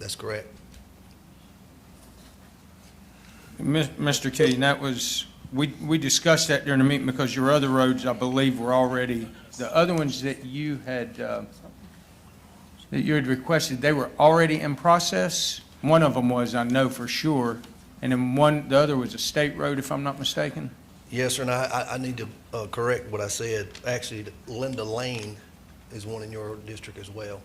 That's correct. Mr. Keating, that was, we discussed that during the meeting because your other roads, I believe, were already, the other ones that you had requested, they were already in process. One of them was, I know for sure, and then the other was a state road, if I'm not mistaken. Yes, sir, and I need to correct what I said. Actually, Linda Lane is one in your district as well.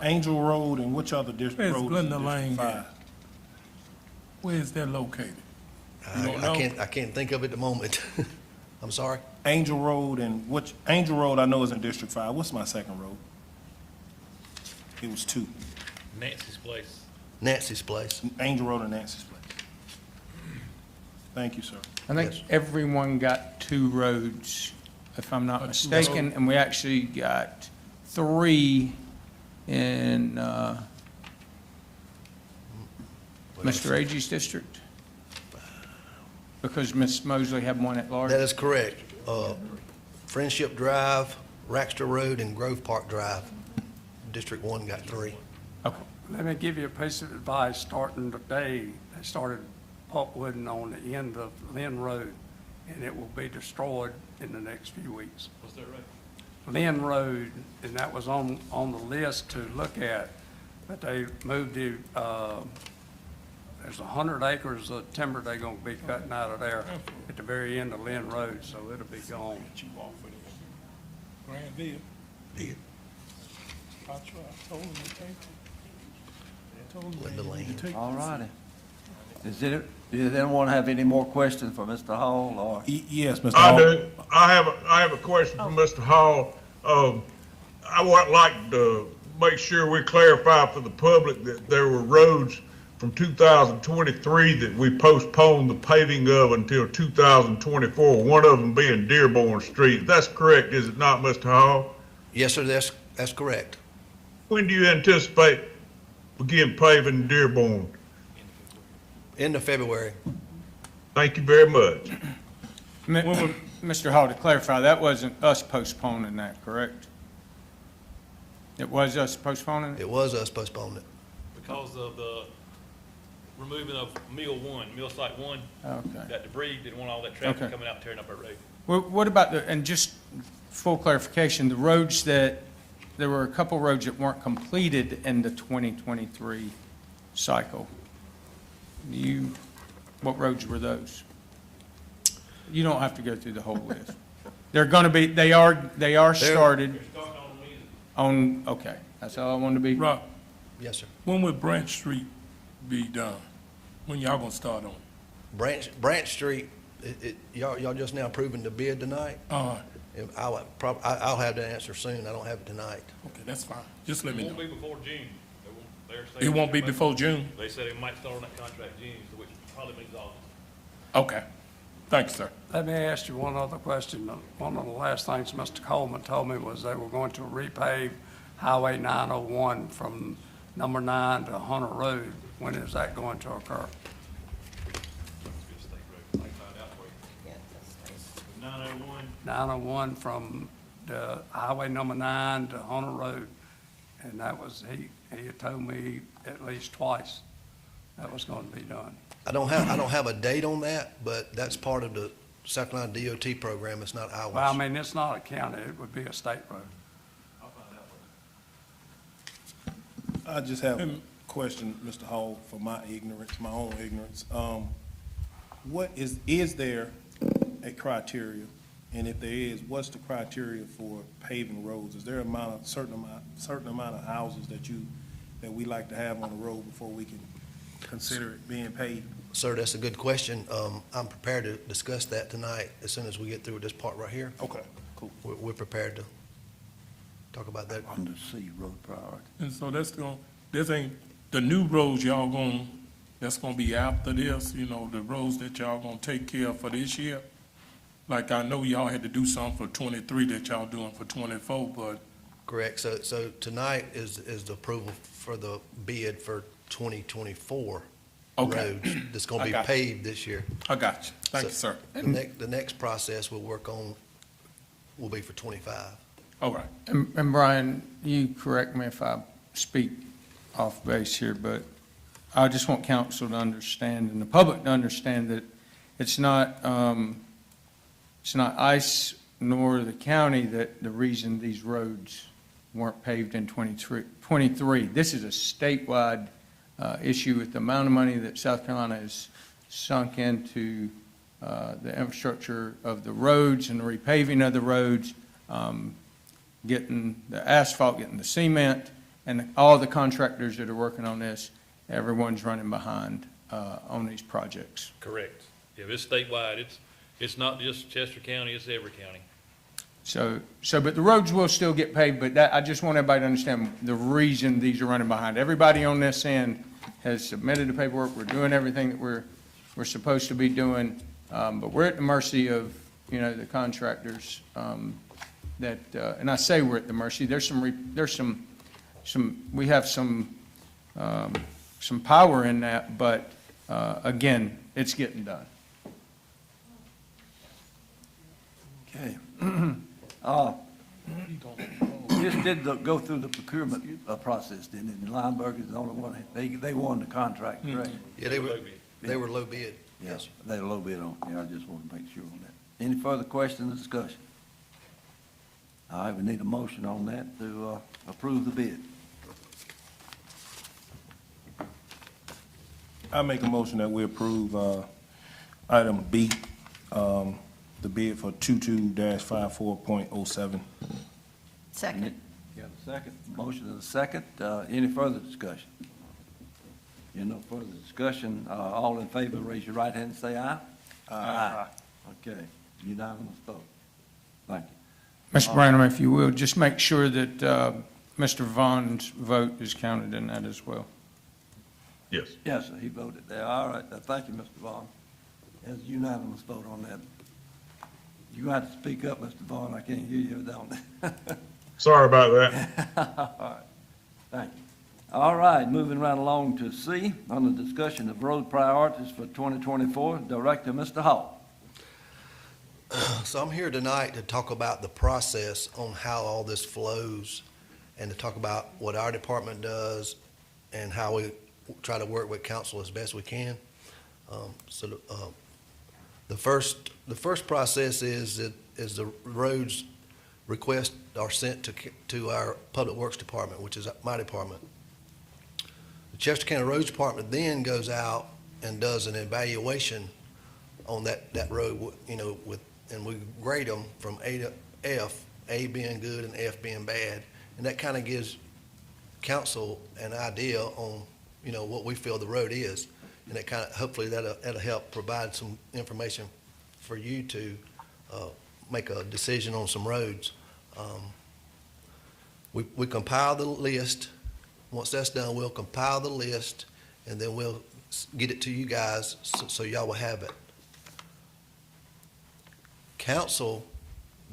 Angel Road and which other district Where's roads? Glenda in Lane District at? 5? Where is that located? You don't I know? can't think of it at the moment. I'm sorry. Angel Road and which, Angel Road I know is in District 5. What's my second road? It was 2. Nancy's place. Nancy's place. Angel Road and Nancy's Place. Thank you, sir. I think Yes. everyone got 2 roads, if I'm not Two mistaken, roads. and we actually got 3 in Mr. Agee's district, because Ms. Mosley had one at large. That is correct. Friendship Drive, Raxter Road, and Grove Park Drive. District 1 got 3. Okay. Let me give you a piece of advice. Starting today, they started pulpwooding on the end of Lynn Road, and it will be destroyed in the next few weeks. What's that right? Lynn Road, and that was on the list to look at, but they moved the, there's 100 acres of timber they're gonna be cutting out of there at the very end of Lynn Road, so it'll be gone. You off of it. Granville. I tried, I told him to take it. I told him Linda Lane. to take it. All righty. Does anyone have any more questions for Mr. Hall, or? Yes, Mr. I Hall. do. I have a question for Mr. Hall. I would like to make sure we clarify for the public that there were roads from 2023 that we postponed the paving of until 2024, one of them being Dearborn Street. That's correct, is it not, Mr. Hall? Yes, sir, that's correct. When do you anticipate begin paving Dearborn? End of February. Thank you very much. Mr. Hall, to clarify, that wasn't us postponing that, correct? It was us postponing it? It was us postponing it. Because of the removing of Mill Site 1, Okay. that debris, didn't want all that traffic Okay. coming out tearing up our road. Well, what about and just full clarification, the roads there were a couple roads that weren't completed in the 2023 cycle. What roads were those? You don't have to go through the whole list. They're gonna be, they are started okay, that's all I wanted to be. Rob, Yes, sir. when will Branch Street be done? When y'all gonna start on? Branch Street, y'all just now approving the bid tonight? And I'll have the answer soon. I don't have it tonight. Okay, that's fine. Just let It me won't know. be before June. They're It saying won't be they might- before June? They said it might start on that contract June, so which probably means August. Okay. Thank you, sir. Let me ask you one other question. One of the last things Mr. Coleman told me was they were going to repave Highway 901 from number 9 to Hunter Road. When is that going to occur? It's a state road. I can find out for you. 901, 901 from the Highway number 9 to Hunter Road. And that was, he had told me at least twice that was going to be done. I don't have a date on that, but that's part of the South Carolina DOT program. It's not ours. Well, I mean, it's not a county, it would be a state road. I'll find out for you. I just have a question, Mr. Hall, for my ignorance, my own ignorance. What is there a criteria? And if there is, what's the criteria for paving roads? Is there a certain amount of houses that we like to have on the road before we can consider it being paved? Sir, that's a good question. I'm prepared to discuss that tonight as soon as we get through with this part right here. Okay, cool. We're prepared to talk about that. Under C, road priority. And so this ain't, the new roads y'all that's gonna be after this, the roads that y'all gonna take care of for this year? Like, I know y'all had to do something for 23 that y'all doing for 24, but Correct. So tonight is the approval for the bid for 2024 Okay. roads that's going I to be got you. paved this year. I got you. Thank you, sir. The next process we'll work on will be for 25. All right. And Brian, you correct me if I speak off base here, but I just want council to understand and the public to understand that it's not ICE nor the county that the reason these roads weren't paved in 23. This is a statewide issue with the amount of money that South Carolina has sunk into the infrastructure of the roads and the repaving of the roads, getting the asphalt, getting the cement, and all the contractors that are working on this, everyone's running behind on these projects. Correct. If it's statewide, it's not just Chester County, it's every county. So, but the roads will still get paved, but that, I just want everybody to understand the reason these are running behind. Everybody on this end has submitted the paperwork, we're doing everything that we're supposed to be doing, but we're at the mercy of, the contractors, that, and I say we're at the mercy, we have some power in that, but, again, it's getting done. Okay. This did go through the procurement process, didn't it? And Lineberg is the only one, they won the contract, correct? Yeah, they were low bid. Yes. They had a little bit on, I just want to make sure on that. Any further questions or discussion? All right, we need a motion on that to approve the bid. I make a motion that we approve, item B, the bid for 22-54.07. Second. Got a second? Motion and a second. Any further discussion? Hearing no further discussion, all in favor, raise your right hand and say aye. Aye. Okay, unanimous vote. Thank you. Mr. Branham, if you will, just make sure that Mr. Vaughn's vote is counted in that as well. Yes. Yes, sir, he voted there. All right, thank you, Mr. Vaughn. There's a unanimous vote on that. You're going to have to speak up, Mr. Vaughn, I can't hear you down there. Sorry about that. All right, thank you. All right, moving right along to C, on the discussion of road priorities for 2024, Director, Mr. Hall. So I'm here tonight to talk about the process on how all this flows and to talk about what our department does and how we try to work with council as best we can. The first process is the roads requests are sent to our Public Works Department, which is my department. The Chester County Roads Department then goes out and does an evaluation on that road, and we grade them from A to F, A being good and F being bad. And that kind of gives council an idea on, what we feel the road is. And it kind of, hopefully that'll help provide some information for you to make a decision on some roads. We compile the list. Once that's done, we'll compile the list, and then we'll get it to you guys so y'all will have it. Council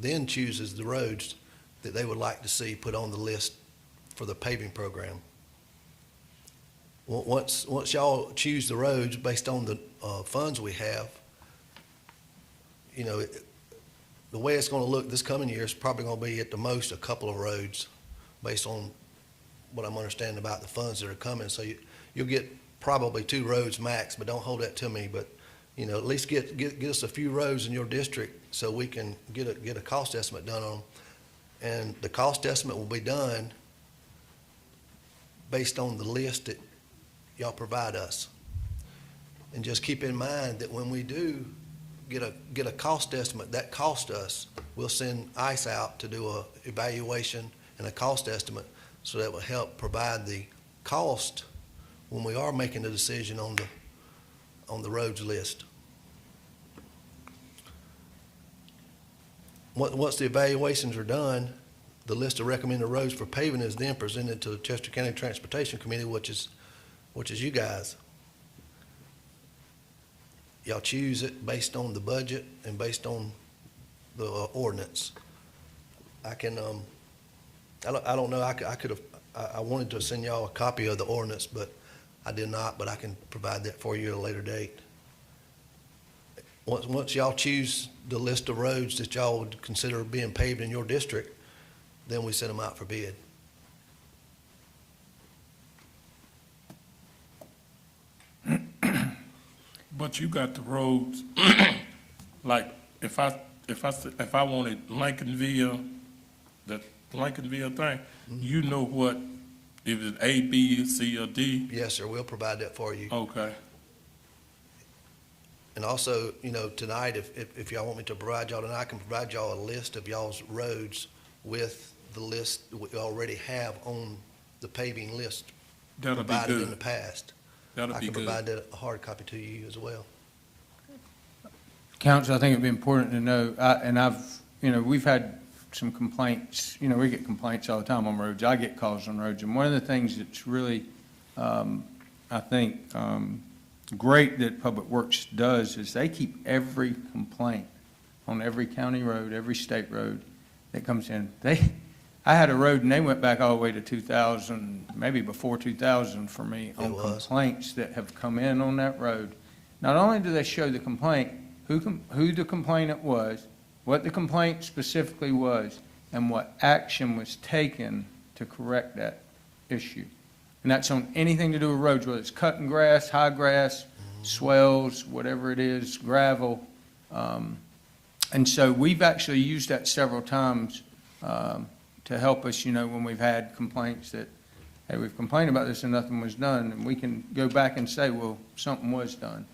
then chooses the roads that they would like to see put on the list for the paving program. Once y'all choose the roads based on the funds we have, the way it's going to look this coming year is probably going to be at the most a couple of roads based on what I'm understanding about the funds that are coming. So you'll get probably 2 roads max, but don't hold that to me. But, at least get us a few roads in your district so we can get a cost estimate done on them. And the cost estimate will be done based on the list that y'all provide us. And just keep in mind that when we do get a cost estimate, that cost us, we'll send ICE out to do a evaluation and a cost estimate, so that will help provide the cost when we are making the decision on the roads list. Once the evaluations are done, the list of recommended roads for paving is then presented to the Chester County Transportation Committee, which is you guys. Y'all choose it based on the budget and based on the ordinance. I can, I don't know, I wanted to send y'all a copy of the ordinance, but I did not, but I can provide that for you at a later date. Once y'all choose the list of roads that y'all would consider being paved in your district, then we send them out for bid. But you got the roads, like, if I wanted Lincolnville, the Lincolnville thing, you know what, if it's A, B, C, or D? Yes, sir, we'll provide that for you. Okay, And also, you know, tonight, if y'all want me to provide y'all, then I can provide y'all a list of y'all's roads with the list we already have on the paving list that'll be provided in the good, past. that'll I be can good. provide that, a hard copy to you as well. Council, I think it'd be important to know, we've had some complaints, we get complaints all the time on roads. I get calls on roads. And one of the things that's really, I think, great that Public Works does is they keep every complaint on every county road, every state road that comes in. I had a road and they went back all the way to 2000, maybe before 2000 for me on It was. complaints that have come in on that road. Not only do they show the complaint, who the complainant was, what the complaint specifically was, and what action was taken to correct that issue. And that's on anything to do with roads, whether it's cutting grass, high grass, swells, whatever it is, gravel. And so we've actually used that several times to help us, when we've had complaints that, hey, we've complained about this and nothing was done, and we can go back and say, well, something was done.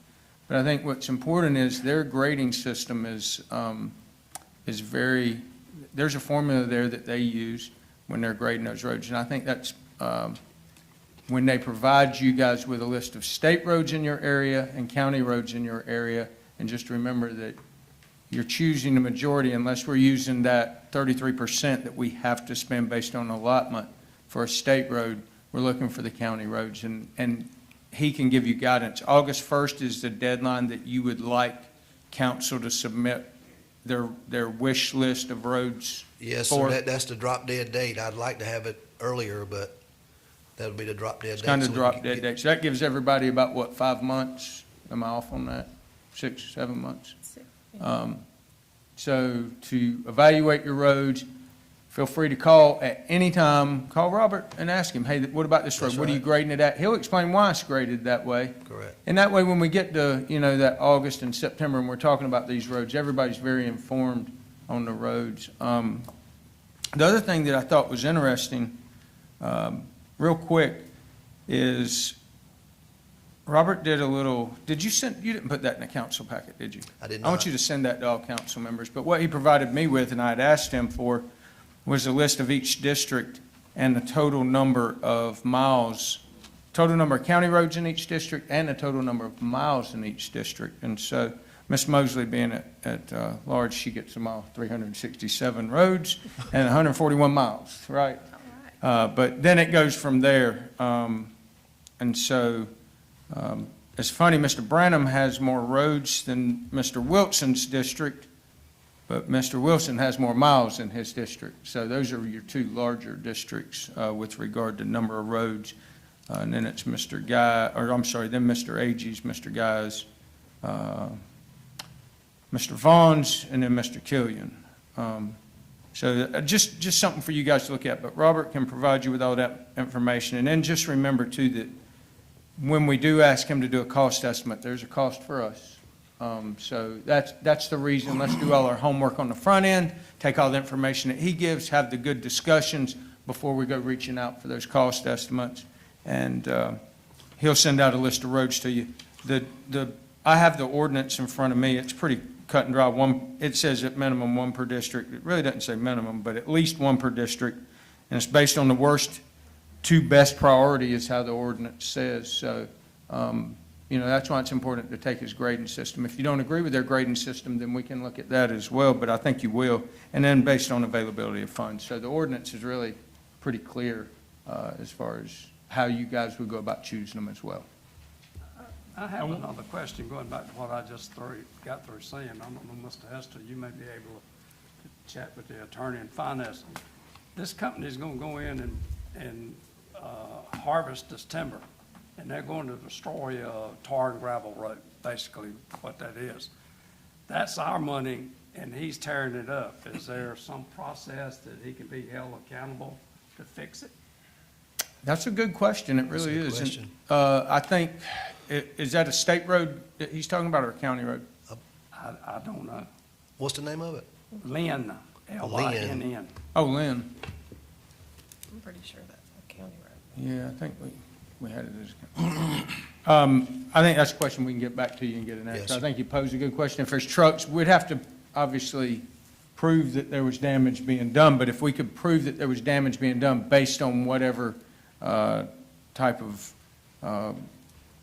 But I think what's important is their grading system is very, there's a formula there that they use when they're grading those roads. And I think that's, when they provide you guys with a list of state roads in your area and county roads in your area, and just remember that you're choosing the majority unless we're using that 33% that we have to spend based on allotment for a state road, we're looking for the county roads. And he can give you guidance. August 1st is the deadline that you would like council to submit their wish list of roads Yes, for. sir, that's the drop dead date. I'd like to have it earlier, but that'll be the drop dead date. It's kind so of we drop can dead get- date. So that gives everybody about, what, 5 months? Am I off on that? 6, 7 months? So to evaluate your roads, feel free to call at any time. Call Robert and ask him, hey, what about this road? That's What are you right. grading it at? He'll explain why it's graded that way. Correct. And that way, when we get to, that August and September, and we're talking about these roads, everybody's very informed on the roads. The other thing that I thought was interesting, real quick, is Robert did a little, you didn't put that in the council packet, did you? I did I want not. you to send that to all council members, but what he provided me with, and I had asked him for, was a list of each district and the total number of miles, total number of county roads in each district, and the total number of miles in each district. And so, Ms. Mosley being at large, she gets them all, 367 roads and 141 miles, right? But then it goes from there. And so, it's funny, Mr. Branham has more roads than Mr. Wilson's district, but Mr. Wilson has more miles in his district. So those are your two larger districts with regard to number of roads. And then it's Mr. Guy, or I'm sorry, then Mr. Agee's, Mr. Guy's, Mr. Vaughn's, and then Mr. Killian. So just something for you guys to look at. But Robert can provide you with all that information. And then just remember too that when we do ask him to do a cost estimate, there's a cost for us. So that's the reason. Let's do all our homework on the front end, take all the information that he gives, have the good discussions before we go reaching out for those cost estimates. And he'll send out a list of roads to you. I have the ordinance in front of me. It's pretty cut and dry. It says at minimum one per district. It really doesn't say minimum, but at least one per district. And it's based on the worst to best priority is how the ordinance says. So, that's why it's important to take his grading system. If you don't agree with their grading system, then we can look at that as well, but I think you will. And then based on availability of funds. So the ordinance is really pretty clear as far as how you guys would go about choosing them as well. I have another question, going back to what I just got through saying. I don't know, Mr. Hester, you may be able to chat with the attorney and finance. This company is gonna go in and harvest this timber, and they're going to destroy a tar and gravel road, basically what that is. That's our money, and he's tearing it up. Is there some process that he can be held accountable to fix it? That's a good question. It That's a really good is. And, question. I think Is that a state road that he's talking about or a county road? I don't know. What's the name of it? Lynn, Lynn. Oh, Lynn. I'm pretty sure that's a county road. Yeah, I think we had it as. I think that's a question we can get back to you and get an answer. Yes. I think you posed a good question. If there's trucks, we'd have to obviously prove that there was damage being done, but if we could prove that there was damage being done based on whatever type of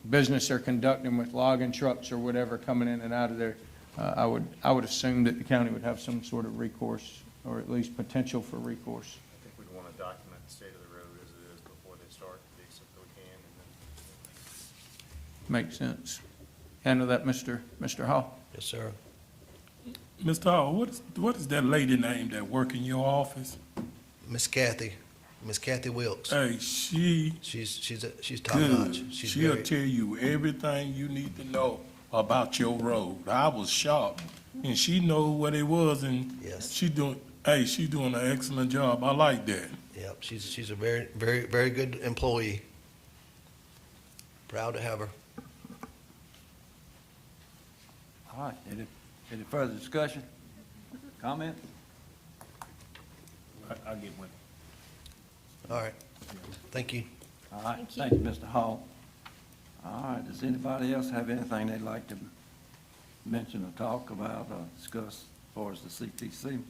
business they're conducting with logging trucks or whatever coming in and out of there, I would assume that the county would have some sort of recourse, or at least potential for recourse. I think we'd want to document the state of the road as it is before they start, to the extent that we can, and then. Makes sense. Handle that, Mr. Hall. Yes, sir. Mr. Hall, what is that lady name that work in your office? Miss Kathy Wilkes. Hey, she She's top notch. good. She's She'll very, tell you everything you need to know about your road. I was shocked, and she know what it was, and Yes. she's doing an excellent job. I like that. yep, she's a very, very, very good employee. Proud to have her. All right, any further discussion? Comment? I get with All right. Thank you. All right, thank you, Mr. Hall. All right, does anybody else have anything they'd like to mention or talk about or discuss as far as the CTC?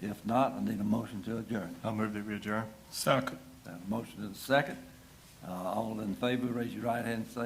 If not, I need a motion to adjourn. I'll move that we adjourn. Second. Motion is second. All in favor, raise your right hand and say